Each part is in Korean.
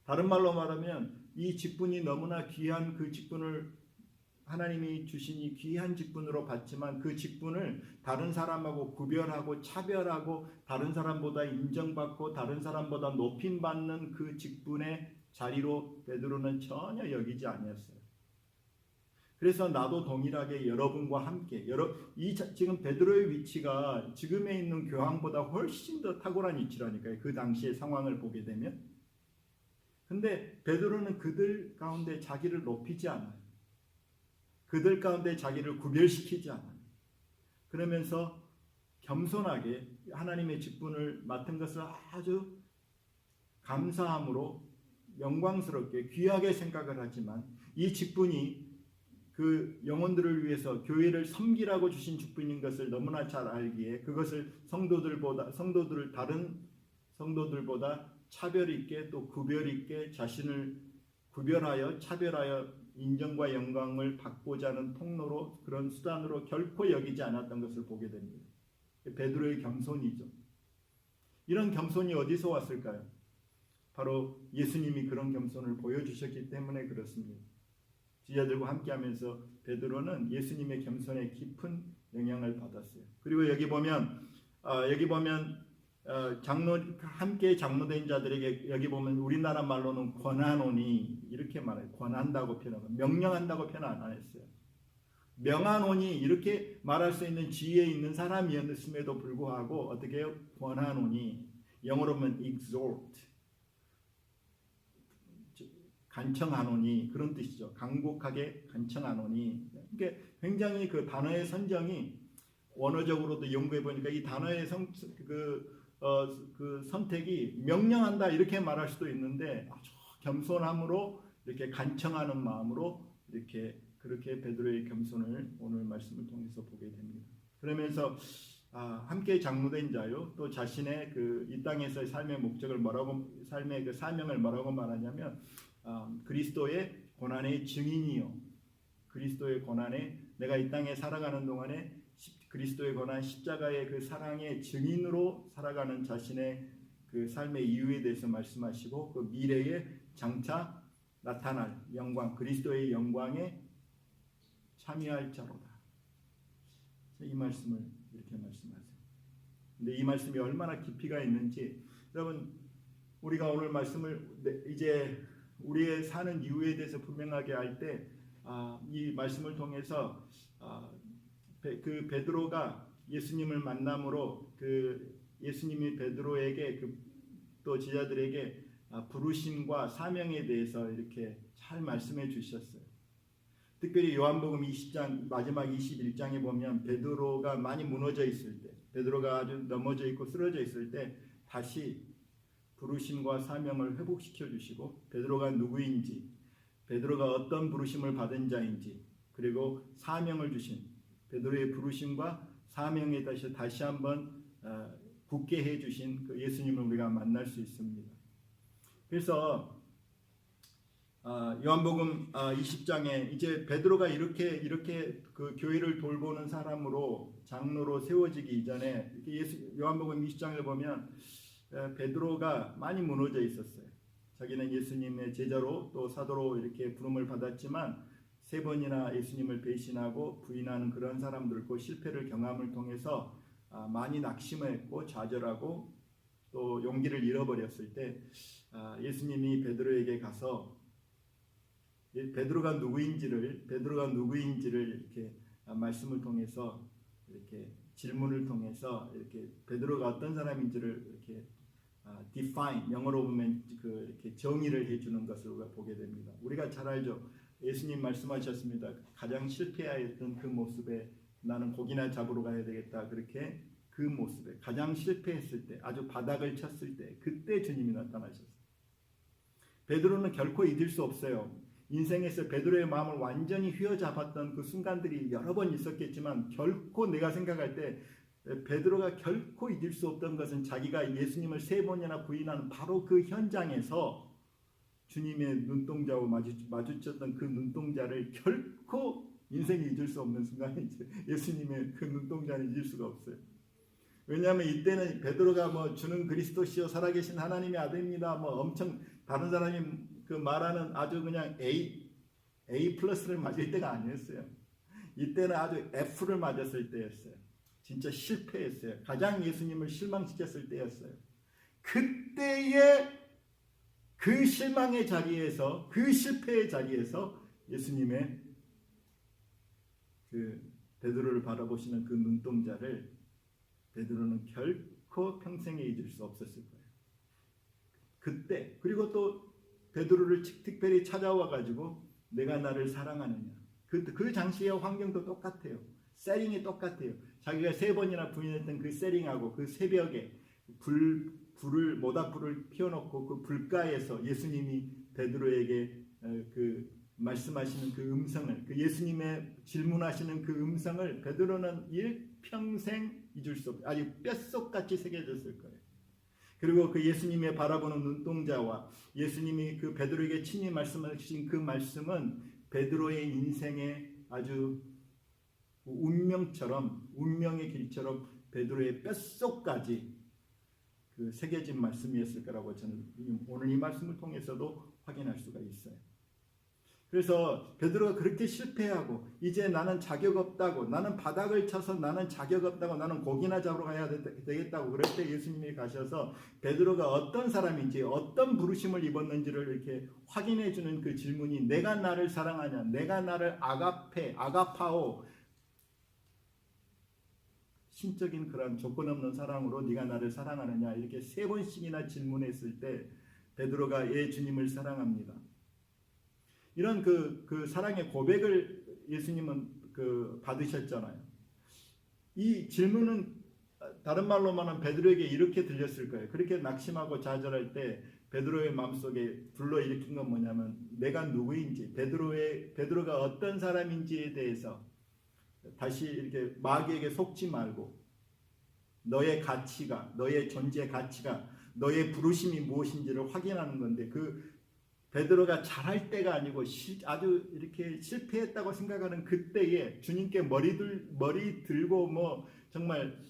다른 말로 말하면 이 직분이 너무나 귀한 그 직분을 하나님이 주신 이 귀한 직분으로 받지만 그 직분을 다른 사람하고 구별하고 차별하고 다른 사람보다 인정받고 다른 사람보다 높임받는 그 직분의 자리로 베드로는 전혀 여기지 아니었어요. 그래서 나도 동일하게 여러분과 함께 지금 베드로의 위치가 지금에 있는 교황보다 훨씬 더 탁월한 위치라니까요. 그 당시의 상황을 보게 되면. 근데 베드로는 그들 가운데 자기를 높이지 않아요. 그들 가운데 자기를 구별시키지 않아요. 그러면서 겸손하게 하나님의 직분을 맡은 것을 아주 감사함으로 영광스럽게 귀하게 생각을 하지만 이 직분이 그 영혼들을 위해서 교회를 섬기라고 주신 직분인 것을 너무나 잘 알기에 그것을 다른 성도들보다 차별 있게 또 구별 있게 자신을 구별하여 차별하여 인정과 영광을 받고자 하는 통로로 그런 수단으로 결코 여기지 않았던 것을 보게 됩니다. 베드로의 겸손이죠. 이런 겸손이 어디서 왔을까요? 바로 예수님이 그런 겸손을 보여주셨기 때문에 그렇습니다. 지자들과 함께하면서 베드로는 예수님의 겸손에 깊은 영향을 받았어요. 그리고 여기 보면 함께 장로된 자들에게 여기 보면 우리나라 말로는 권하노니 이렇게 말해요. 권한다고 표현하고 명령한다고 표현 안 했어요. 명하노니 이렇게 말할 수 있는 지위에 있는 사람이었음에도 불구하고 어떻게 해요? 권하노니 영어로 보면 exhort 간청하노니 그런 뜻이죠. 간곡하게 간청하노니. 그러니까 굉장히 그 단어의 선정이 원어적으로도 연구해 보니까 이 단어의 그 선택이 명령한다 이렇게 말할 수도 있는데 아주 겸손함으로 이렇게 간청하는 마음으로 그렇게 베드로의 겸손을 오늘 말씀을 통해서 보게 됩니다. 그러면서 함께 장로된 자요 또 자신의 이 땅에서의 삶의 목적을 삶의 그 사명을 뭐라고 말하냐면 그리스도의 고난의 증인이요. 그리스도의 고난에 내가 이 땅에 살아가는 동안에 그리스도의 고난 십자가의 그 사랑의 증인으로 살아가는 자신의 그 삶의 이유에 대해서 말씀하시고 그 미래에 장차 나타날 영광 그리스도의 영광에 참여할 자로다. 이 말씀을 이렇게 말씀하세요. 근데 이 말씀이 얼마나 깊이가 있는지 여러분 우리가 오늘 말씀을 이제 우리의 사는 이유에 대해서 분명하게 할 때 이 말씀을 통해서 그 베드로가 예수님을 만남으로 그 예수님이 베드로에게 또 제자들에게 부르심과 사명에 대해서 이렇게 잘 말씀해 주셨어요. 특별히 요한복음 20장 마지막 21장에 보면 베드로가 많이 무너져 있을 때 베드로가 아주 넘어져 있고 쓰러져 있을 때 다시 부르심과 사명을 회복시켜 주시고 베드로가 누구인지 베드로가 어떤 부르심을 받은 자인지 그리고 사명을 주신 베드로의 부르심과 사명에 다시 한번 굳게 해 주신 그 예수님을 우리가 만날 수 있습니다. 그래서 요한복음 20장에 이제 베드로가 이렇게 그 교회를 돌보는 사람으로 장로로 세워지기 이전에 요한복음 20장을 보면 베드로가 많이 무너져 있었어요. 자기는 예수님의 제자로 또 사도로 이렇게 부름을 받았지만 3번이나 예수님을 배신하고 부인하는 그런 사람들과 실패를 경험을 통해서 많이 낙심했고 좌절하고 또 용기를 잃어버렸을 때 예수님이 베드로에게 가서 베드로가 누구인지를 이렇게 말씀을 통해서 이렇게 질문을 통해서 이렇게 베드로가 어떤 사람인지를 이렇게 define 영어로 보면 이렇게 정의를 해주는 것을 우리가 보게 됩니다. 우리가 잘 알죠. 예수님 말씀하셨습니다. 가장 실패하였던 그 모습에 나는 고기나 잡으러 가야 되겠다. 그렇게 그 모습에 가장 실패했을 때 아주 바닥을 쳤을 때 그때 주님이 나타나셨어요. 베드로는 결코 잊을 수 없어요. 인생에서 베드로의 마음을 완전히 휘어잡았던 그 순간들이 여러 번 있었겠지만 결코 내가 생각할 때 베드로가 결코 잊을 수 없던 것은 자기가 예수님을 3번이나 부인하는 바로 그 현장에서 주님의 눈동자와 마주쳤던 그 눈동자를 결코 인생에 잊을 수 없는 순간이죠. 예수님의 그 눈동자는 잊을 수가 없어요. 왜냐하면 이때는 베드로가 주는 그리스도시요 살아계신 하나님의 아들입니다. 엄청 다른 사람이 그 말하는 아주 그냥 A 플러스를 맞을 때가 아니었어요. 이때는 아주 F를 맞았을 때였어요. 진짜 실패했어요. 가장 예수님을 실망시켰을 때였어요. 그때의 그 실망의 자리에서, 그 실패의 자리에서 예수님의 그 베드로를 바라보시는 그 눈동자를 베드로는 결코 평생에 잊을 수 없었을 거예요. 그때, 그리고 또 베드로를 특별히 찾아와 가지고 내가 나를 사랑하느냐. 그 당시의 환경도 똑같아요. 세링이 똑같아요. 자기가 3번이나 부인했던 그 세링하고 그 새벽에 모닥불을 피워놓고 그 불가에서 예수님이 베드로에게 그 말씀하시는 그 음성을, 그 예수님의 질문하시는 그 음성을 베드로는 일평생 잊을 수 없어요. 아주 뼛속같이 새겨졌을 거예요. 그리고 그 예수님의 바라보는 눈동자와 예수님이 그 베드로에게 친히 말씀하신 그 말씀은 베드로의 인생에 아주 운명의 길처럼 베드로의 뼛속까지 그 새겨진 말씀이었을 거라고 저는 오늘 이 말씀을 통해서도 확인할 수가 있어요. 그래서 베드로가 그렇게 실패하고 이제 나는 자격 없다고, 나는 바닥을 쳐서 나는 자격 없다고, 나는 고기나 잡으러 가야 되겠다고 그럴 때 예수님이 가셔서 베드로가 어떤 사람인지 어떤 부르심을 입었는지를 이렇게 확인해 주는 그 질문이 내가 나를 사랑하냐, 내가 나를 아가파오, 신적인 그런 조건 없는 사랑으로 네가 나를 사랑하느냐 이렇게 3번씩이나 질문했을 때 베드로가 예 주님을 사랑합니다. 이런 그 사랑의 고백을 예수님은 그 받으셨잖아요. 이 질문은 다른 말로 말하면 베드로에게 이렇게 들렸을 거예요. 그렇게 낙심하고 좌절할 때 베드로의 마음속에 불러일으킨 건 뭐냐면 내가 누구인지, 베드로가 어떤 사람인지에 대해서 다시 이렇게 마귀에게 속지 말고 너의 가치가, 너의 존재 가치가, 너의 부르심이 무엇인지를 확인하는 건데 그 베드로가 잘할 때가 아니고 아주 이렇게 실패했다고 생각하는 그때에 주님께 머리 들고 뭐 정말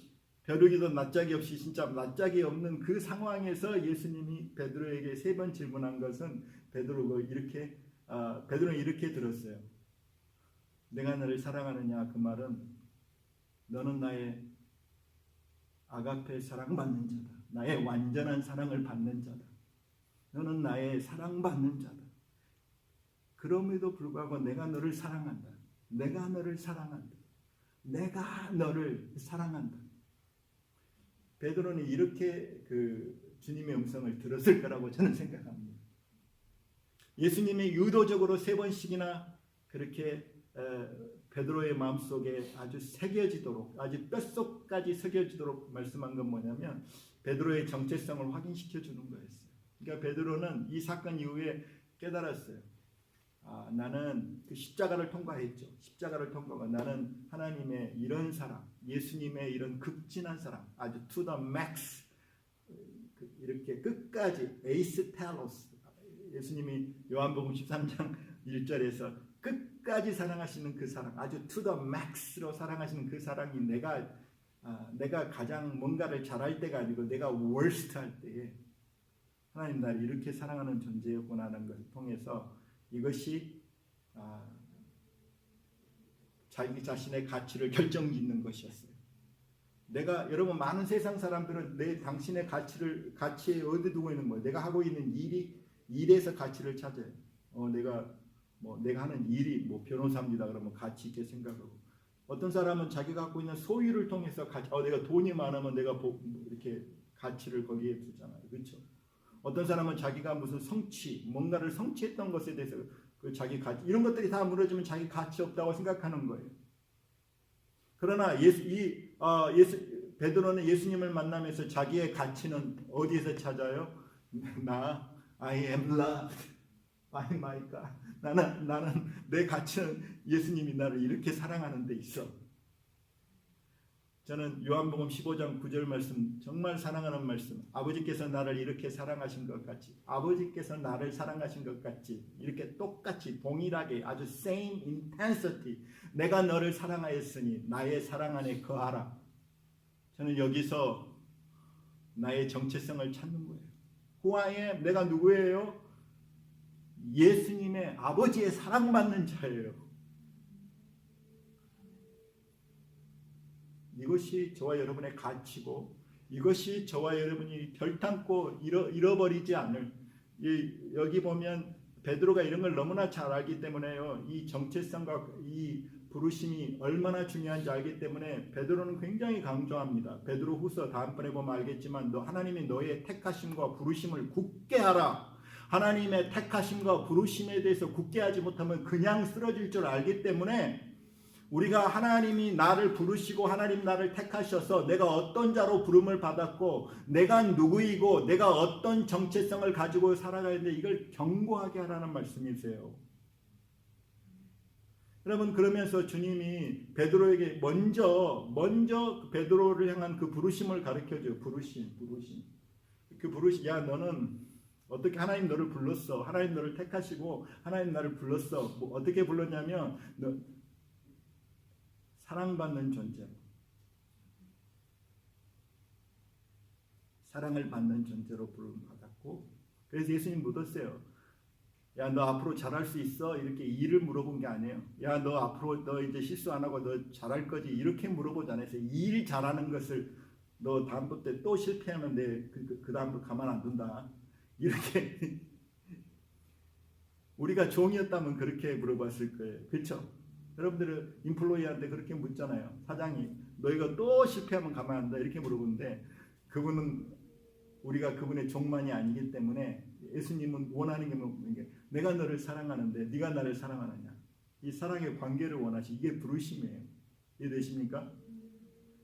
벼르기도 낯짝이 없이 진짜 낯짝이 없는 그 상황에서 예수님이 베드로에게 3번 질문한 것은 베드로는 이렇게 들었어요. 내가 너를 사랑하느냐 그 말은 너는 나의 아가페 사랑받는 자다. 나의 완전한 사랑을 받는 자다. 너는 나의 사랑받는 자다. 그럼에도 불구하고 내가 너를 사랑한다. 내가 너를 사랑한다. 내가 너를 사랑한다. 베드로는 이렇게 그 주님의 음성을 들었을 거라고 저는 생각합니다. 예수님이 유도적으로 3번씩이나 그렇게 베드로의 마음속에 아주 새겨지도록, 아주 뼛속까지 새겨지도록 말씀한 건 뭐냐면 베드로의 정체성을 확인시켜 주는 거였어요. 그러니까 베드로는 이 사건 이후에 깨달았어요. 나는 그 십자가를 통과했죠. 십자가를 통과하고 나는 하나님의 이런 사랑, 예수님의 이런 극진한 사랑, 아주 to the max, 이렇게 끝까지 에이스 텔로스, 예수님이 요한복음 13장 1절에서 끝까지 사랑하시는 그 사랑, 아주 to the max로 사랑하시는 그 사랑이 내가 가장 뭔가를 잘할 때가 아니고 내가 worst 할 때에 하나님 나를 이렇게 사랑하는 존재였구나 하는 것을 통해서 이것이 자기 자신의 가치를 결정짓는 것이었어요. 여러분 많은 세상 사람들은 당신의 가치에 어디 두고 있는 거예요? 내가 하고 있는 일에서 가치를 찾아요. 내가 하는 일이 변호사입니다. 그러면 가치 있게 생각하고 어떤 사람은 자기가 갖고 있는 소유를 통해서 내가 돈이 많으면 내가 이렇게 가치를 거기에 두잖아요. 그렇죠? 어떤 사람은 자기가 무슨 뭔가를 성취했던 것에 대해서 그 자기 가치, 이런 것들이 다 무너지면 자기 가치 없다고 생각하는 거예요. 그러나 베드로는 예수님을 만나면서 자기의 가치는 어디에서 찾아요? I am loved by my God. 나는 내 가치는 예수님이 나를 이렇게 사랑하는 데 있어. 저는 요한복음 15장 9절 말씀 정말 사랑하는 말씀. 아버지께서 나를 이렇게 사랑하신 것 같이, 아버지께서 나를 사랑하신 것 같이, 이렇게 똑같이 동일하게 아주 same intensity, 내가 너를 사랑하였으니 나의 사랑 안에 거하라. 저는 여기서 나의 정체성을 찾는 거예요. Who I am, 내가 누구예요? 예수님의 아버지의 사랑받는 자예요. 이것이 저와 여러분의 가치고 이것이 저와 여러분이 결단코 잃어버리지 않을, 여기 보면 베드로가 이런 걸 너무나 잘 알기 때문에요. 이 정체성과 이 부르심이 얼마나 중요한지 알기 때문에 베드로는 굉장히 강조합니다. 베드로후서 다음번에 보면 알겠지만 하나님이 너의 택하심과 부르심을 굳게 하라. 하나님의 택하심과 부르심에 대해서 굳게 하지 못하면 그냥 쓰러질 줄 알기 때문에 우리가 하나님이 나를 부르시고 하나님 나를 택하셔서 내가 어떤 자로 부름을 받았고 내가 누구이고 내가 어떤 정체성을 가지고 살아가야 되는데 이걸 경고하게 하라는 말씀이세요. 여러분, 그러면서 주님이 베드로에게 먼저 베드로를 향한 그 부르심을 가르쳐줘요. 부르심. 그 부르심, 야 너는 어떻게 하나님 너를 불렀어. 하나님 너를 택하시고 하나님 나를 불렀어. 어떻게 불렀냐면 너 사랑받는 존재로, 사랑을 받는 존재로 부름받았고, 그래서 예수님 묻었어요. 야 너 앞으로 잘할 수 있어? 이렇게 일을 물어본 게 아니에요. 야 너 앞으로 너 이제 실수 안 하고 너 잘할 거지? 이렇게 물어보지 않았어요. 일 잘하는 것을 너 다음부터 또 실패하면 그 다음부터 가만 안 둔다. 이렇게 우리가 종이었다면 그렇게 물어봤을 거예요. 그렇죠? 여러분들은 인플로이한테 그렇게 묻잖아요. 사장이 너희가 또 실패하면 가만 안 둔다 이렇게 물어보는데 그분은 우리가 그분의 종만이 아니기 때문에 예수님은 원하는 게 내가 너를 사랑하는데 네가 나를 사랑하느냐. 이 사랑의 관계를 원하시. 이게 부르심이에요. 이해되십니까?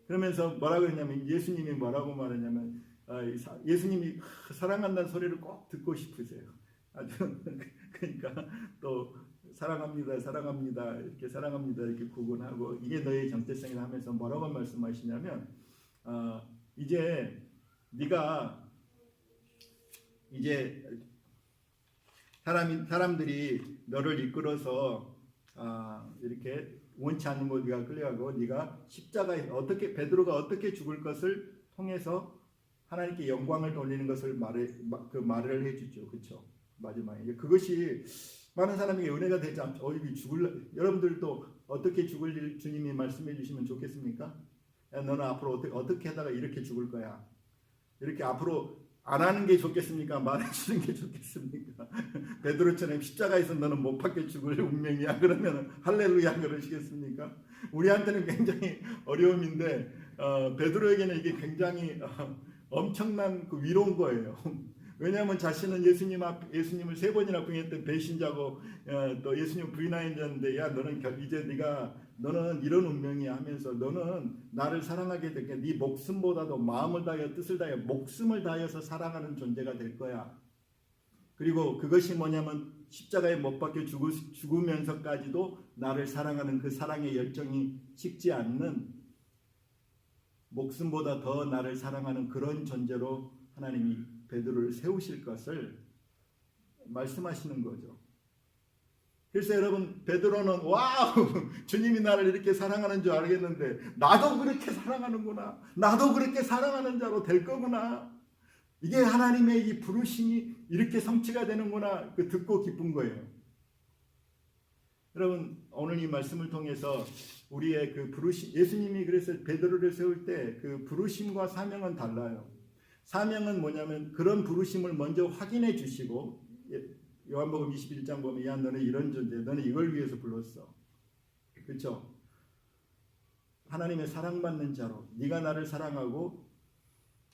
그러면서 뭐라고 했냐면 예수님이 뭐라고 말하냐면 예수님이 사랑한다는 소리를 꼭 듣고 싶으세요. 아주 그러니까 또 사랑합니다 이렇게 사랑합니다 이렇게 구분하고 이게 너의 정체성이라 하면서 뭐라고 말씀하시냐면 이제 네가 이제 사람들이 너를 이끌어서 이렇게 원치 않는 거 네가 끌려가고 네가 십자가에 어떻게 베드로가 어떻게 죽을 것을 통해서 하나님께 영광을 돌리는 것을 말을 해주죠. 그렇죠? 마지막에 그것이 많은 사람에게 은혜가 되지 않죠. 여러분들도 어떻게 죽을 주님이 말씀해 주시면 좋겠습니까? 야, 너는 앞으로 어떻게 하다가 이렇게 죽을 거야. 이렇게 앞으로 안 하는 게 좋겠습니까? 말해주는 게 좋겠습니까? 베드로처럼 십자가에서 너는 못 박혀 죽을 운명이야. 그러면 할렐루야 그러시겠습니까? 우리한테는 굉장히 어려움인데 베드로에게는 이게 굉장히 엄청난 그 위로인 거예요. 왜냐하면 자신은 예수님을 3번이나 부인했던 배신자고 또 예수님 부인하는 자인데 야 너는 이제 너는 이런 운명이야 하면서 너는 나를 사랑하게 될게 네 목숨보다도 마음을 다하여 뜻을 다하여 목숨을 다하여서 사랑하는 존재가 될 거야. 그리고 그것이 뭐냐면 십자가에 못 박혀 죽으면서까지도 나를 사랑하는 그 사랑의 열정이 식지 않는 목숨보다 더 나를 사랑하는 그런 존재로 하나님이 베드로를 세우실 것을 말씀하시는 거죠. 그래서 여러분 베드로는 와우 주님이 나를 이렇게 사랑하는 줄 알겠는데 나도 그렇게 사랑하는구나. 나도 그렇게 사랑하는 자로 될 거구나. 이게 하나님의 이 부르심이 이렇게 성취가 되는구나. 듣고 기쁜 거예요. 여러분 오늘 이 말씀을 통해서 우리의 그 부르심 예수님이 그래서 베드로를 세울 때 그 부르심과 사명은 달라요. 사명은 뭐냐면 그런 부르심을 먼저 확인해 주시고 요한복음 21장 보면 야 너는 이런 존재 너는 이걸 위해서 불렀어. 그렇죠? 하나님의 사랑받는 자로 네가 나를 사랑하고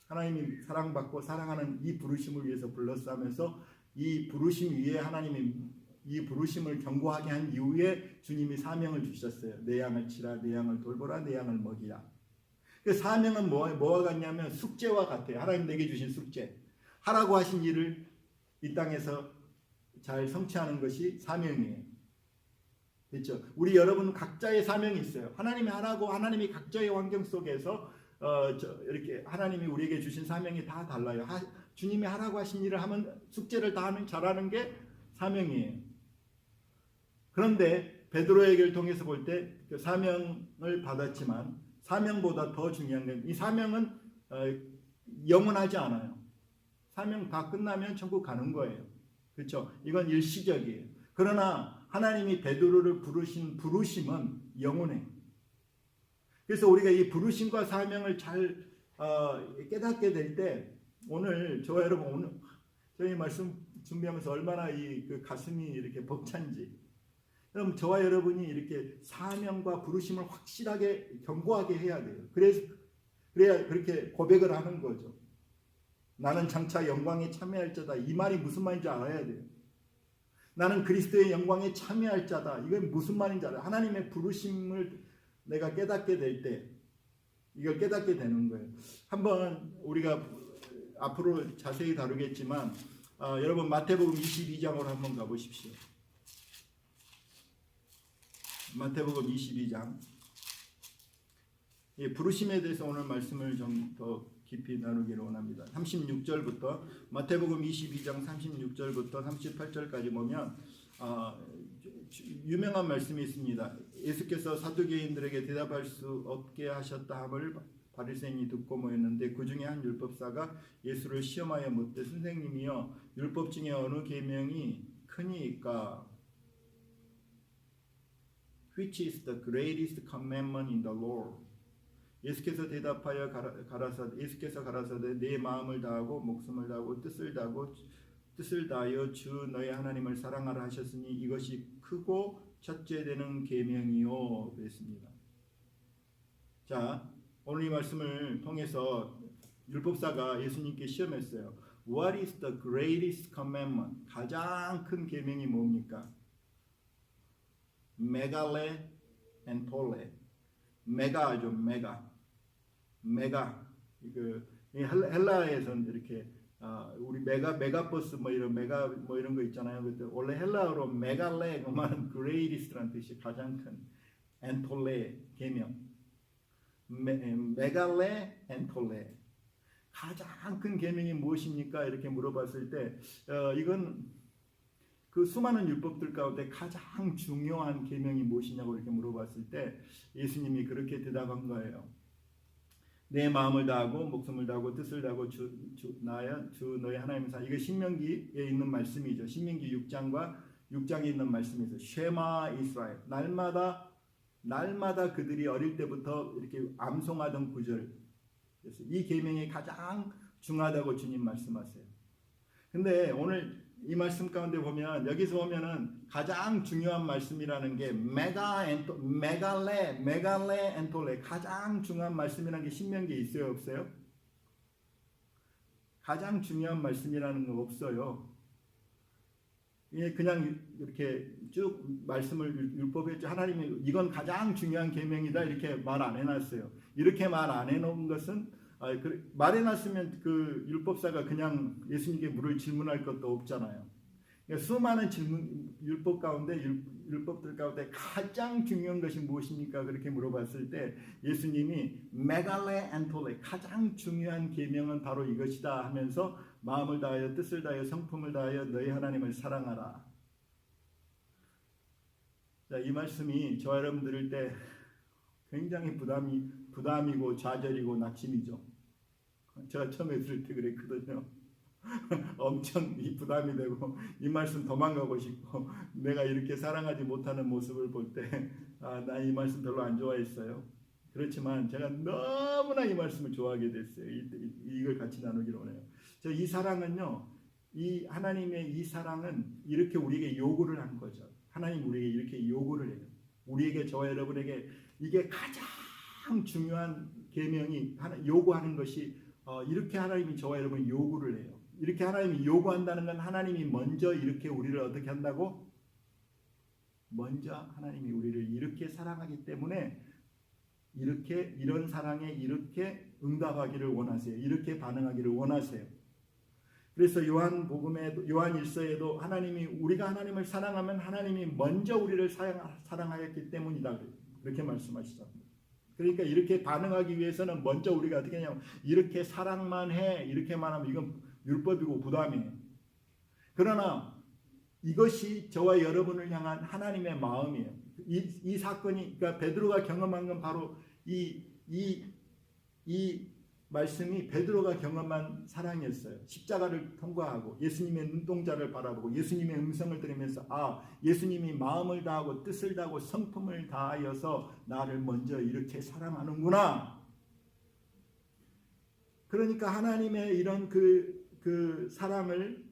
하나님이 사랑받고 사랑하는 이 부르심을 위해서 불렀어 하면서 이 부르심 위에 하나님이 이 부르심을 경고하게 한 이후에 주님이 사명을 주셨어요. 내 양을 치라 내 양을 돌보라 내 양을 먹이라. 그 사명은 뭐와 같냐면 숙제와 같아요. 하나님 내게 주신 숙제. 하라고 하신 일을 이 땅에서 잘 성취하는 것이 사명이에요. 그렇죠? 우리 여러분 각자의 사명이 있어요. 하나님이 하라고 하나님이 각자의 환경 속에서 이렇게 하나님이 우리에게 주신 사명이 다 달라요. 주님이 하라고 하신 일을 하면 숙제를 다 하면 잘하는 게 사명이에요. 그런데 베드로에게를 통해서 볼 때 그 사명을 받았지만 사명보다 더 중요한 건 이 사명은 영원하지 않아요. 사명 다 끝나면 천국 가는 거예요. 그렇죠? 이건 일시적이에요. 그러나 하나님이 베드로를 부르신 부르심은 영원해요. 그래서 우리가 이 부르심과 사명을 잘 깨닫게 될 때, 오늘 저와 여러분, 오늘 저희 말씀 준비하면서 얼마나 그 가슴이 이렇게 벅찬지. 그럼 저와 여러분이 이렇게 사명과 부르심을 확실하게 견고하게 해야 돼요. 그래야 그렇게 고백을 하는 거죠. 나는 장차 영광에 참여할 자다. 이 말이 무슨 말인지 알아야 돼요. 나는 그리스도의 영광에 참여할 자다. 이건 무슨 말인지 알아요. 하나님의 부르심을 내가 깨닫게 될 때 이걸 깨닫게 되는 거예요. 한번 우리가 앞으로 자세히 다루겠지만 여러분 마태복음 22장으로 한번 가보십시오. 마태복음 22장. 부르심에 대해서 오늘 말씀을 좀 더 깊이 나누기를 원합니다. 36절부터 마태복음 22장 36절부터 38절까지 보면 유명한 말씀이 있습니다. 예수께서 사두개인들에게 대답할 수 없게 하셨다 함을 바리새인이 듣고 모였는데 그 중에 한 율법사가 예수를 시험하여 묻되 선생님이여 율법 중에 어느 계명이 크니까? Which is the greatest commandment in the law? 예수께서 대답하여 가라사대 내 마음을 다하고 목숨을 다하고 뜻을 다하여 주 너의 하나님을 사랑하라 하셨으니 이것이 크고 첫째 되는 계명이요 그랬습니다. 자, 오늘 이 말씀을 통해서 율법사가 예수님께 시험했어요. What is the greatest commandment? 가장 큰 계명이 뭡니까? 메갈레 and 톨레. 메가죠, 메가. 헬라에서는 이렇게 우리 메가버스 이런 이런 거 있잖아요. 그때 원래 헬라어로 메갈레 그만 greatest라는 뜻이 가장 큰 엔톨레 계명. 메갈레 엔톨레. 가장 큰 계명이 무엇입니까? 이렇게 물어봤을 때 이건 그 수많은 율법들 가운데 가장 중요한 계명이 무엇이냐고 이렇게 물어봤을 때 예수님이 그렇게 대답한 거예요. 내 마음을 다하고 목숨을 다하고 뜻을 다하고 주 너의 하나님을 사랑. 이거 신명기에 있는 말씀이죠. 신명기 6장에 있는 말씀이죠. 쉐마 이스라엘. 날마다 그들이 어릴 때부터 이렇게 암송하던 구절. 그래서 이 계명이 가장 중요하다고 주님 말씀하세요. 근데 오늘 이 말씀 가운데 보면 여기서 보면은 가장 중요한 말씀이라는 게 메갈레 엔톨레 가장 중요한 말씀이라는 게 신명기에 있어요, 없어요? 가장 중요한 말씀이라는 거 없어요. 그냥 이렇게 쭉 말씀을 율법에 하나님이 이건 가장 중요한 계명이다 이렇게 말 안 해놨어요. 이렇게 말 안 해놓은 것은 말해놨으면 그 율법사가 그냥 예수님께 물을 질문할 것도 없잖아요. 그러니까 수많은 율법 가운데 율법들 가운데 가장 중요한 것이 무엇입니까? 그렇게 물어봤을 때 예수님이 메갈레 엔톨레 가장 중요한 계명은 바로 이것이다 하면서 마음을 다하여 뜻을 다하여 성품을 다하여 너희 하나님을 사랑하라. 자, 이 말씀이 저와 여러분 들을 때 굉장히 부담이고 좌절이고 낙심이죠. 제가 처음에 들을 때 그랬거든요. 엄청 부담이 되고 이 말씀 도망가고 싶고 내가 이렇게 사랑하지 못하는 모습을 볼 때 나 이 말씀 별로 안 좋아했어요. 그렇지만 제가 너무나 이 말씀을 좋아하게 됐어요. 이걸 같이 나누기로 원해요. 이 사랑은요, 이 하나님의 이 사랑은 이렇게 우리에게 요구를 한 거죠. 하나님 우리에게 이렇게 요구를 해요. 우리에게 저와 여러분에게 이게 가장 중요한 계명이 요구하는 것이 이렇게 하나님이 저와 여러분 요구를 해요. 이렇게 하나님이 요구한다는 건 하나님이 먼저 이렇게 우리를 어떻게 한다고? 먼저 하나님이 우리를 이렇게 사랑하기 때문에 이런 사랑에 이렇게 응답하기를 원하세요. 이렇게 반응하기를 원하세요. 그래서 요한일서에도 우리가 하나님을 사랑하면 하나님이 먼저 우리를 사랑하였기 때문이다. 그렇게 말씀하시죠. 그러니까 이렇게 반응하기 위해서는 먼저 우리가 어떻게 하냐면 이렇게 사랑만 해 이렇게만 하면 이건 율법이고 부담이에요. 그러나 이것이 저와 여러분을 향한 하나님의 마음이에요. 이 사건이 그러니까 베드로가 경험한 건 바로 이 말씀이 베드로가 경험한 사랑이었어요. 십자가를 통과하고 예수님의 눈동자를 바라보고 예수님의 음성을 들으면서 예수님이 마음을 다하고 뜻을 다하고 성품을 다하여서 나를 먼저 이렇게 사랑하는구나. 그러니까 하나님의 이런 그 사랑을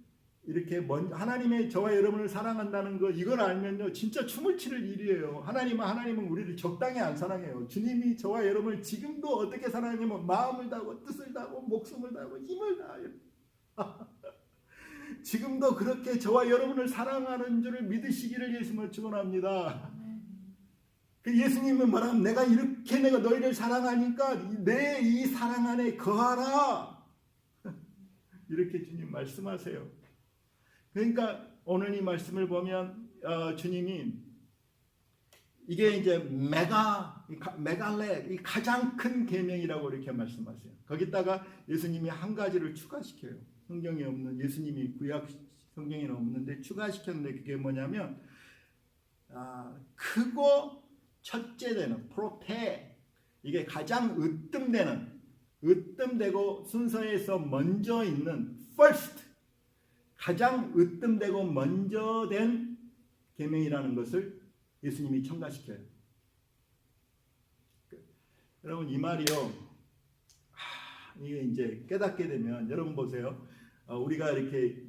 이렇게 하나님의 저와 여러분을 사랑한다는 거 이걸 알면요 진짜 춤을 추는 일이에요. 하나님은 우리를 적당히 안 사랑해요. 주님이 저와 여러분을 지금도 어떻게 사랑하냐면 마음을 다하고 뜻을 다하고 목숨을 다하고 힘을 다하여 지금도 그렇게 저와 여러분을 사랑하는 줄을 믿으시기를 예수님을 축원합니다. 그 예수님은 말하면 내가 너희를 사랑하니까 내 이 사랑 안에 거하라 이렇게 주님 말씀하세요. 그러니까 오늘 이 말씀을 보면 주님이 이게 이제 메갈레 이 가장 큰 계명이라고 이렇게 말씀하세요. 거기다가 예수님이 한 가지를 추가시켜요. 성경에 없는 예수님이 구약 성경에는 없는데 추가시켰는데 그게 뭐냐면 크고 첫째 되는 프로테 이게 가장 으뜸되고 순서에서 먼저 있는 first 가장 으뜸되고 먼저 된 계명이라는 것을 예수님이 첨가시켜요. 여러분 이 말이요. 이게 이제 깨닫게 되면 여러분 보세요. 우리가 이렇게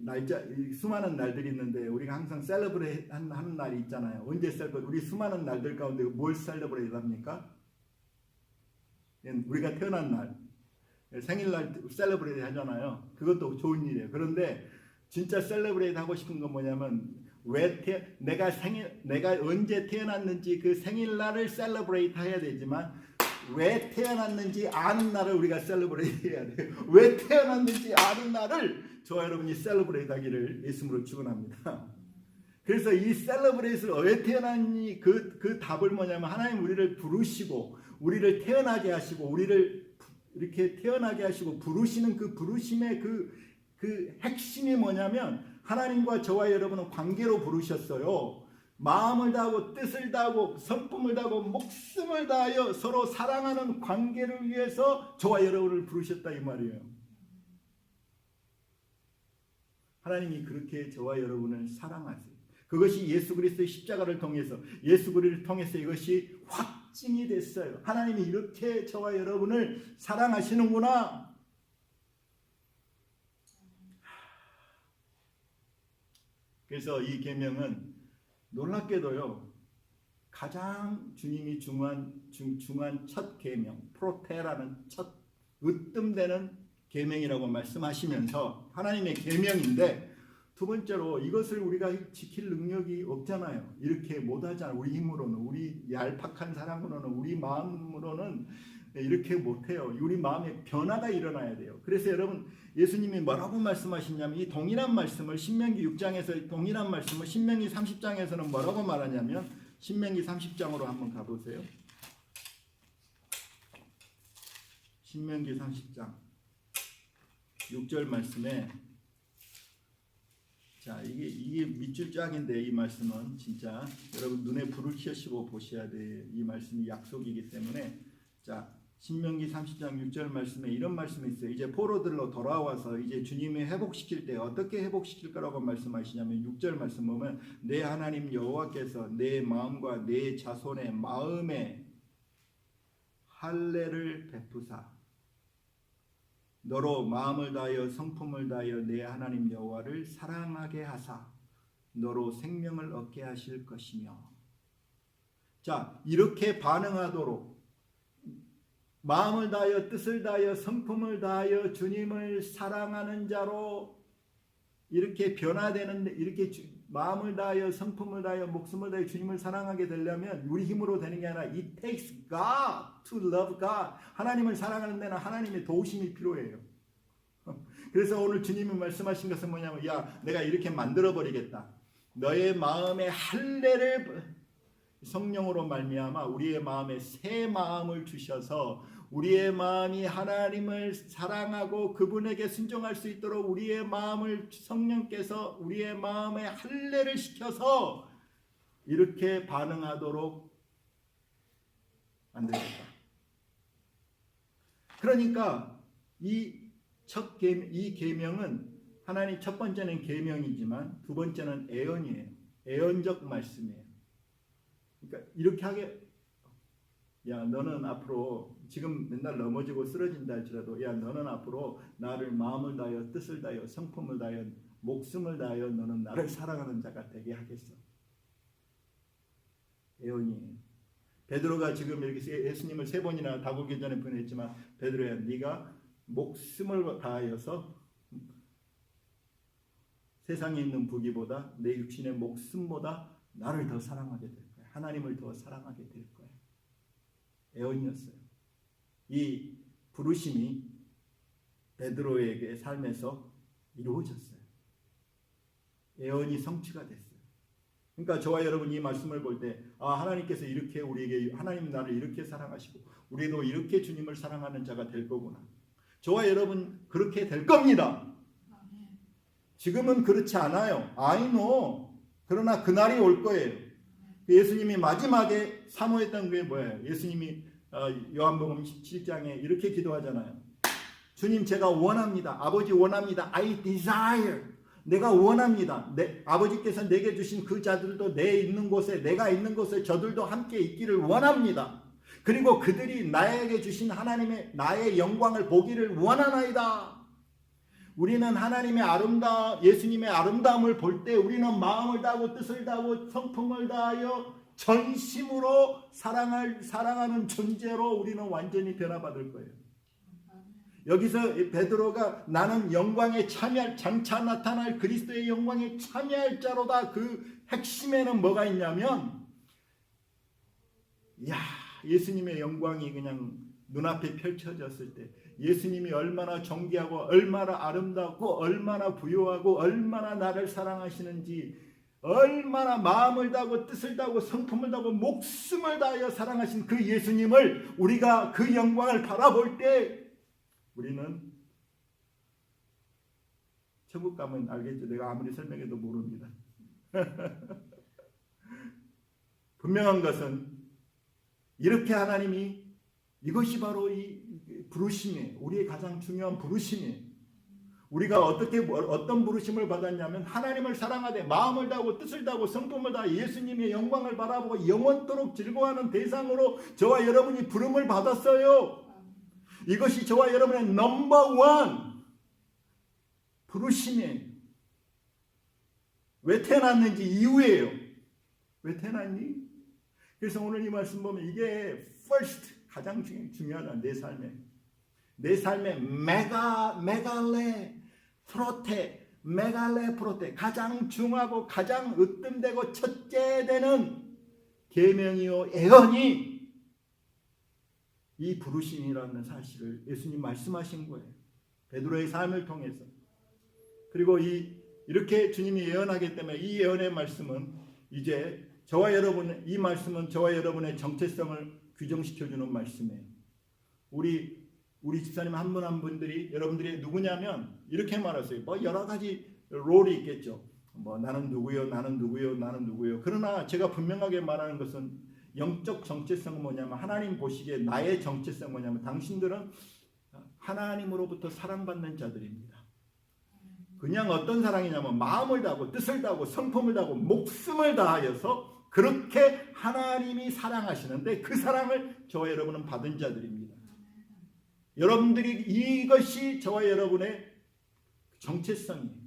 수많은 날들이 있는데 우리가 항상 셀러브레이트 하는 날이 있잖아요. 언제 우리 수많은 날들 가운데 뭘 셀러브레이트 합니까? 우리가 태어난 날, 생일날 셀러브레이트 하잖아요. 그것도 좋은 일이에요. 그런데 진짜 셀러브레이트 하고 싶은 건 뭐냐면 내가 언제 태어났는지 그 생일날을 셀러브레이트 해야 되지만 왜 태어났는지 아는 날을 우리가 셀러브레이트 해야 돼요. 왜 태어났는지 아는 날을 저와 여러분이 셀러브레이트 하기를 예수님으로 축원합니다. 그래서 이 셀러브레이트를 왜 태어났니 그 답을 뭐냐면 하나님 우리를 부르시고 우리를 태어나게 하시고 우리를 이렇게 태어나게 하시고 부르시는 그 부르심의 그 핵심이 뭐냐면 하나님과 저와 여러분은 관계로 부르셨어요. 마음을 다하고 뜻을 다하고 성품을 다하고 목숨을 다하여 서로 사랑하는 관계를 위해서 저와 여러분을 부르셨다 이 말이에요. 하나님이 그렇게 저와 여러분을 사랑하세요. 그것이 예수 그리스도의 십자가를 통해서 예수 그리스도를 통해서 이것이 확증이 됐어요. 하나님이 이렇게 저와 여러분을 사랑하시는구나. 그래서 이 계명은 놀랍게도요 가장 주님이 중요한 첫 계명 프로테라는 첫 으뜸되는 계명이라고 말씀하시면서 하나님의 계명인데 두 번째로 이것을 우리가 지킬 능력이 없잖아요. 이렇게 못하잖아요. 우리 힘으로는 우리 얄팍한 사람으로는 우리 마음으로는 이렇게 못해요. 우리 마음에 변화가 일어나야 돼요. 그래서 여러분 예수님이 뭐라고 말씀하시냐면 이 동일한 말씀을 신명기 6장에서 동일한 말씀을 신명기 30장에서는 뭐라고 말하냐면 신명기 30장으로 한번 가보세요. 신명기 30장 6절 말씀에 자 이게 밑줄 짝인데 이 말씀은 진짜 여러분 눈에 불을 켜시고 보셔야 돼요. 이 말씀이 약속이기 때문에 자 신명기 30장 6절 말씀에 이런 말씀이 있어요. 이제 포로들로 돌아와서 이제 주님이 회복시킬 때 어떻게 회복시킬 거라고 말씀하시냐면 6절 말씀 보면 내 하나님 여호와께서 내 마음과 내 자손의 마음에 할례를 베푸사 너로 마음을 다하여 성품을 다하여 내 하나님 여호와를 사랑하게 하사 너로 생명을 얻게 하실 것이며 자 이렇게 반응하도록 마음을 다하여 뜻을 다하여 성품을 다하여 주님을 사랑하는 자로 이렇게 변화되는데 이렇게 마음을 다하여 성품을 다하여 목숨을 다하여 주님을 사랑하게 되려면 우리 힘으로 되는 게 아니라 it takes God to love God. 하나님을 사랑하는 데는 하나님의 도우심이 필요해요. 그래서 오늘 주님이 말씀하신 것은 뭐냐면 야 내가 이렇게 만들어 버리겠다. 너의 마음에 할례를 성령으로 말미암아 우리의 마음에 새 마음을 주셔서 우리의 마음이 하나님을 사랑하고 그분에게 순종할 수 있도록 우리의 마음을 성령께서 우리의 마음에 할례를 시켜서 이렇게 반응하도록 만들겠다. 그러니까 이 계명은 하나님 첫 번째는 계명이지만 두 번째는 애언이에요. 애언적 말씀이에요. 그러니까 이렇게 하게, 야 너는 앞으로 지금 맨날 넘어지고 쓰러진다 할지라도 야 너는 앞으로 나를 마음을 다하여 뜻을 다하여 성품을 다하여 목숨을 다하여 너는 나를 사랑하는 자가 되게 하겠어. 애언이에요. 베드로가 지금 이렇게 예수님을 3번이나 다구기 전에 보냈지만 베드로야 네가 목숨을 다하여서 세상에 있는 부귀보다 내 육신의 목숨보다 나를 더 사랑하게 될 거야. 하나님을 더 사랑하게 될 거야. 애언이었어요. 이 부르심이 베드로에게 삶에서 이루어졌어요. 애언이 성취가 됐어요. 그러니까 저와 여러분 이 말씀을 볼 때 하나님께서 이렇게 우리에게 하나님 나를 이렇게 사랑하시고 우리도 이렇게 주님을 사랑하는 자가 될 거구나. 저와 여러분 그렇게 될 겁니다. 지금은 그렇지 않아요. I know. 그러나 그날이 올 거예요. 예수님이 마지막에 사모했던 게 뭐예요? 예수님이 요한복음 17장에 이렇게 기도하잖아요. 주님 제가 원합니다. 아버지 원합니다. I desire. 내가 원합니다. 아버지께서 내게 주신 그 자들도 내 있는 곳에 내가 있는 곳에 저들도 함께 있기를 원합니다. 그리고 그들이 나에게 주신 하나님의 나의 영광을 보기를 원하나이다. 우리는 하나님의 예수님의 아름다움을 볼 때 우리는 마음을 다하고 뜻을 다하고 성품을 다하여 전심으로 사랑하는 존재로 우리는 완전히 변화받을 거예요. 여기서 베드로가 나는 영광에 참여할 장차 나타날 그리스도의 영광에 참여할 자로다. 그 핵심에는 뭐가 있냐면 예수님의 영광이 그냥 눈앞에 펼쳐졌을 때 예수님이 얼마나 존귀하고 얼마나 아름답고 얼마나 부요하고 얼마나 나를 사랑하시는지 얼마나 마음을 다하고 뜻을 다하고 성품을 다하고 목숨을 다하여 사랑하신 그 예수님을 우리가 그 영광을 바라볼 때 우리는 천국 가면 알겠죠. 내가 아무리 설명해도 모릅니다. 분명한 것은 이렇게 하나님이 이것이 바로 이 부르심이에요. 우리의 가장 중요한 부르심이에요. 우리가 어떤 부르심을 받았냐면 하나님을 사랑하되 마음을 다하고 뜻을 다하고 성품을 다하여 예수님의 영광을 바라보고 영원토록 즐거워하는 대상으로 저와 여러분이 부름을 받았어요. 이것이 저와 여러분의 넘버원 부르심이에요. 왜 태어났는지 이유예요. 왜 태어났니? 그래서 오늘 이 말씀 보면 이게 first 가장 중요하다. 내 삶의 메갈레 프로테 가장 중하고 가장 으뜸되고 첫째 되는 계명이요 애언이 이 부르심이라는 사실을 예수님 말씀하신 거예요. 베드로의 삶을 통해서. 그리고 이렇게 주님이 예언하기 때문에 이 예언의 말씀은 이제 이 말씀은 저와 여러분의 정체성을 규정시켜주는 말씀이에요. 우리 집사님 한 분 한 분들이 여러분들이 누구냐면 이렇게 말하세요. 여러 가지 롤이 있겠죠. 나는 누구요. 그러나 제가 분명하게 말하는 것은 영적 정체성은 뭐냐면 하나님 보시기에 나의 정체성은 뭐냐면 당신들은 하나님으로부터 사랑받는 자들입니다. 그냥 어떤 사랑이냐면 마음을 다하고 뜻을 다하고 성품을 다하고 목숨을 다하여서 그렇게 하나님이 사랑하시는데 그 사랑을 저와 여러분은 받은 자들입니다. 여러분들이 이것이 저와 여러분의 정체성이에요.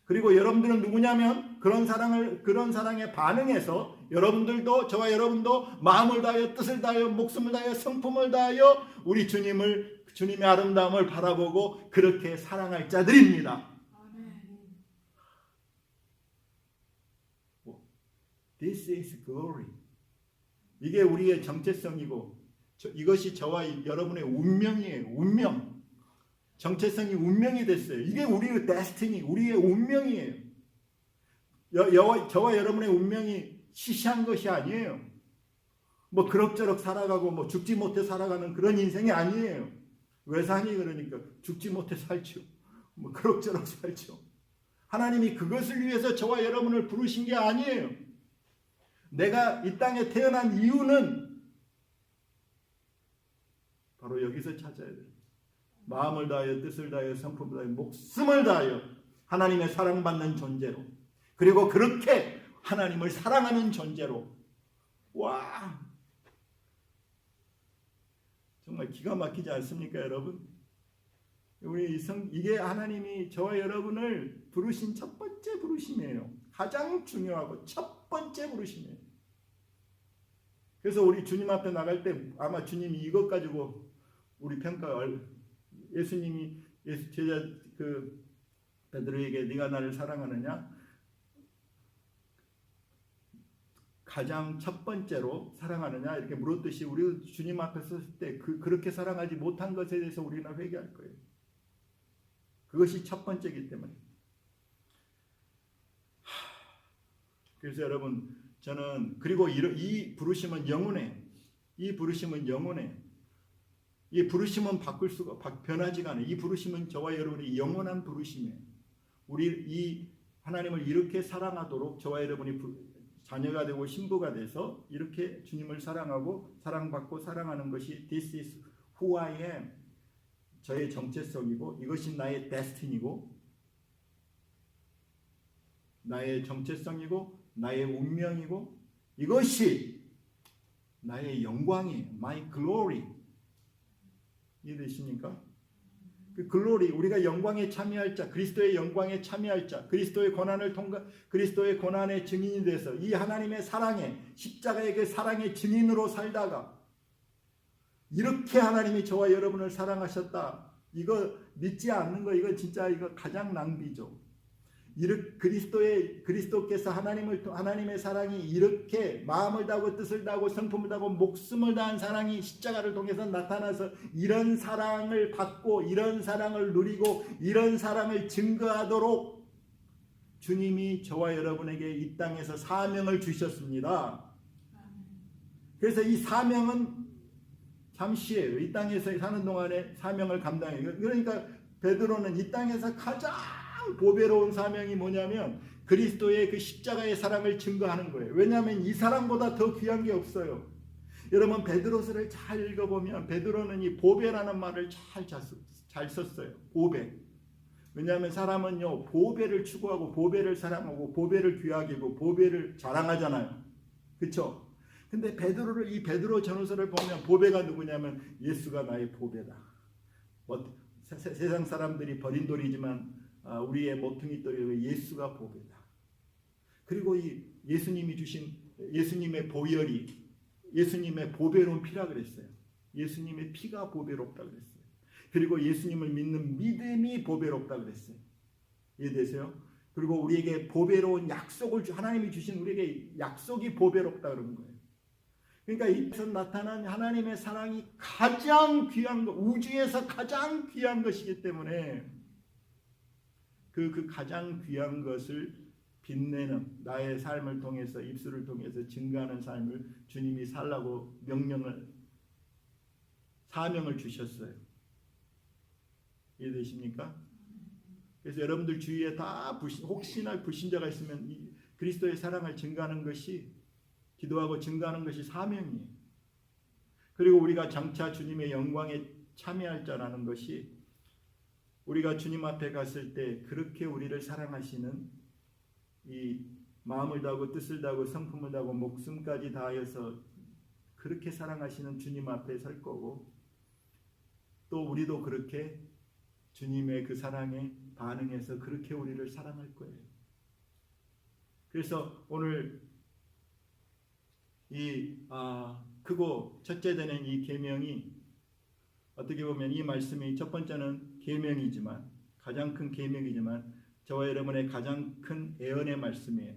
그리고 여러분들은 누구냐면 그런 사랑에 반응해서 여러분들도 저와 여러분도 마음을 다하여 뜻을 다하여 목숨을 다하여 성품을 다하여 우리 주님의 아름다움을 바라보고 그렇게 사랑할 자들입니다. This is glory. 이게 우리의 정체성이고 이것이 저와 여러분의 운명이에요. 운명. 정체성이 운명이 됐어요. 이게 우리의 데스티니, 우리의 운명이에요. 저와 여러분의 운명이 시시한 것이 아니에요. 그럭저럭 살아가고 죽지 못해 살아가는 그런 인생이 아니에요. 왜 사니? 그러니까 죽지 못해 살죠. 그럭저럭 살죠. 하나님이 그것을 위해서 저와 여러분을 부르신 게 아니에요. 내가 이 땅에 태어난 이유는 바로 여기서 찾아야 돼요. 마음을 다하여 뜻을 다하여 성품을 다하여 목숨을 다하여 하나님의 사랑받는 존재로, 그리고 그렇게 하나님을 사랑하는 존재로. 와, 정말 기가 막히지 않습니까, 여러분? 이게 하나님이 저와 여러분을 부르신 첫 번째 부르심이에요. 가장 중요하고 첫 번째 부르심이에요. 그래서 우리 주님 앞에 나갈 때 아마 주님이 이것 가지고 우리 예수님이 제자 베드로에게 네가 나를 사랑하느냐? 가장 첫 번째로 사랑하느냐? 이렇게 물었듯이 우리 주님 앞에 섰을 때 그렇게 사랑하지 못한 것에 대해서 우리는 회개할 거예요. 그것이 첫 번째이기 때문에. 그래서 여러분, 저는 그리고 이 부르심은 영원해. 이 부르심은 영원해. 이 부르심은 바꿀 수가 변하지가 않아요. 이 부르심은 저와 여러분이 영원한 부르심이에요. 이 하나님을 이렇게 사랑하도록 저와 여러분이 자녀가 되고 신부가 돼서 이렇게 주님을 사랑하고 사랑받고 사랑하는 것이 This is who I am. 저의 정체성이고 이것이 나의 데스티니고 나의 정체성이고 나의 운명이고 이것이 나의 영광이에요. My glory. 이해되십니까? 그 글로리, 우리가 영광에 참여할 자, 그리스도의 영광에 참여할 자, 그리스도의 고난의 증인이 돼서 이 하나님의 사랑에, 십자가의 그 사랑의 증인으로 살다가 이렇게 하나님이 저와 여러분을 사랑하셨다. 이거 믿지 않는 거, 이거 진짜 이거 가장 낭비죠. 그리스도께서 하나님의 사랑이 이렇게 마음을 다하고 뜻을 다하고 성품을 다하고 목숨을 다한 사랑이 십자가를 통해서 나타나서 이런 사랑을 받고 이런 사랑을 누리고 이런 사랑을 증거하도록 주님이 저와 여러분에게 이 땅에서 사명을 주셨습니다. 그래서 이 사명은 잠시예요. 이 땅에서 사는 동안에 사명을 감당해요. 그러니까 베드로는 이 땅에서 가장 보배로운 사명이 뭐냐면 그리스도의 그 십자가의 사랑을 증거하는 거예요. 왜냐하면 이 사랑보다 더 귀한 게 없어요. 여러분 베드로서를 잘 읽어보면 베드로는 이 보배라는 말을 잘 썼어요. 보배. 왜냐하면 사람은요 보배를 추구하고 보배를 사랑하고 보배를 귀하게 여기고 보배를 자랑하잖아요. 그렇죠? 근데 이 베드로 전후서를 보면 보배가 누구냐면 예수가 나의 보배다. 세상 사람들이 버린 돌이지만 우리의 모퉁이 돌이 예수가 보배다. 그리고 이 예수님이 주신 예수님의 보혈이 예수님의 보배로운 피라 그랬어요. 예수님의 피가 보배롭다 그랬어요. 그리고 예수님을 믿는 믿음이 보배롭다 그랬어요. 이해되세요? 그리고 우리에게 보배로운 약속을 하나님이 주신 우리에게 약속이 보배롭다 그런 거예요. 그러니까 이에서 나타난 하나님의 사랑이 가장 귀한 것, 우주에서 가장 귀한 것이기 때문에 그 가장 귀한 것을 빛내는 나의 삶을 통해서 입술을 통해서 증거하는 삶을 주님이 살라고 사명을 주셨어요. 이해되십니까? 그래서 여러분들 주위에 다 혹시나 불신자가 있으면 이 그리스도의 사랑을 증거하는 것이 기도하고 증거하는 것이 사명이에요. 그리고 우리가 장차 주님의 영광에 참여할 자라는 것이 우리가 주님 앞에 갔을 때 그렇게 우리를 사랑하시는 이 마음을 다하고 뜻을 다하고 성품을 다하고 목숨까지 다하여서 그렇게 사랑하시는 주님 앞에 설 거고 또 우리도 그렇게 주님의 그 사랑에 반응해서 그렇게 우리를 사랑할 거예요. 그래서 오늘 이 크고 첫째 되는 이 계명이 어떻게 보면 이 말씀이 첫 번째는 계명이지만 가장 큰 계명이지만 저와 여러분의 가장 큰 애언의 말씀이에요.